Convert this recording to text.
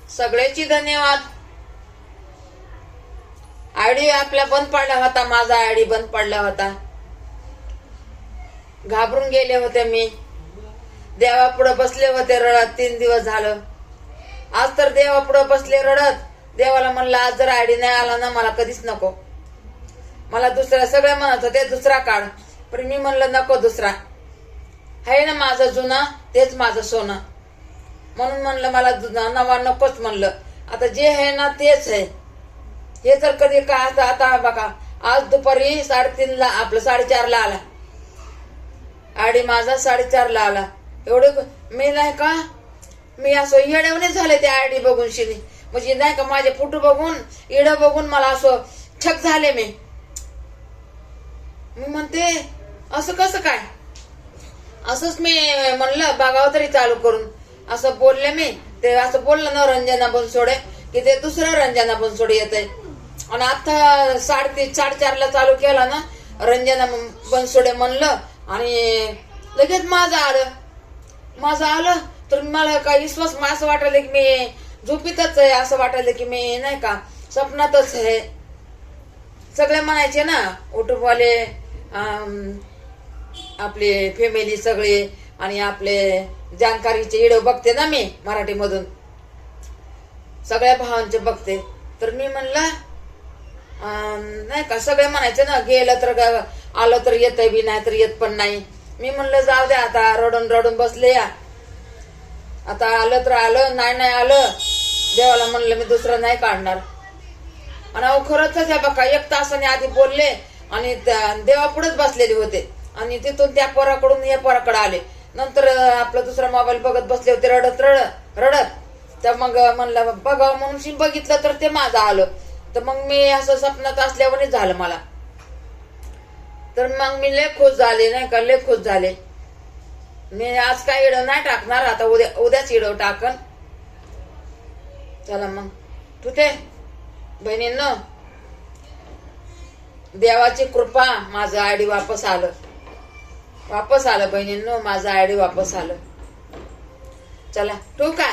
सगळ्याची धन्यवाद। आयडी आपला बंद पडला होता, माझा आयडी बंद पडला होता, घाबरून गेले होते मी। देवापुढे बसले होते रडत, 3 दिवस झालं। आज तर देवापुढे बसले रडत, देवाला म्हणलं आज जर आयडी नाही आला ना मला कधीच नको। मला दुसरा, सगळे म्हणत होते दुसरा काढ, पण मी म्हणलं नको दुसरा, आहे ना माझं जुना तेच माझं सोनं, म्हणून म्हणलं मला नवा नकोच म्हणलं। आता जे आहे ना तेच आहे। हे तर कधी का आता बघा, आज दुपारी 3:30ला आपलं 4:30ला आला आयडी माझा, 4:30ला आला। एवढे मी नाही का, मी असं येड्यावणे झाले त्या आयडी बघून शिनी, म्हणजे नाही का माझे फोटो बघून येडं बघून मला असं छक झाले। मी म्हणते असं कसं काय, असंच मी म्हणलं बघावं तरी चालू करून, असं बोलले मी। ते असं बोललं ना रंजना बनसोडे, की ते दुसरं रंजना बनसोडे येते। आणि आता 4:30ला चालू केला ना रंजना बनसोडे म्हणलं, आणि लगेच माझं आलं तर मला काही विश्वास, असं वाटायला की मी झोपीतच आहे, असं वाटायला की मी नाही का स्वप्नातच आहे। सगळे म्हणायचे ना युट्यूबवाले, आपले फॅमिली सगळे, आणि आपले जानकारीचे व्हिडिओ बघते ना मी मराठीमधून, सगळ्या भावांचे बघते। तर मी म्हणलं नाही का, सगळे म्हणायचे ना गेलं तर आलं तर येतंय बी, नाही तर येत पण नाही। मी म्हणलं जाऊ द्या, आता रडून रडून बसले या, आता आलं तर आलं, नाही आलं देवाला म्हणलं मी दुसरं नाही काढणार। आणि खरंच आहे बघा, 1 तासाने आधी बोलले आणि देवापुढेच बसलेले होते, आणि तिथून त्या पोराकडून या पोराकडे आले। नंतर आपला दुसरा मोबाईल बघत बसले होते रडत। तर मग म्हणलं बघावं म्हणून बघितलं तर ते माझं आलं। तर मग मी असं स्वप्नात असल्यावर झालं मला, तर मग मी लय खुश झाले नाही का, लय खुश झाले। मी आज काय व्हिडिओ नाही टाकणार, आता उद्याच व्हिडिओ टाकन। चला मग तुझे बहिणींनो, देवाची कृपा, माझं आयडी वापस आलं बहिणींनो, माझं आयडी वापस आलं। चला ठेवू का?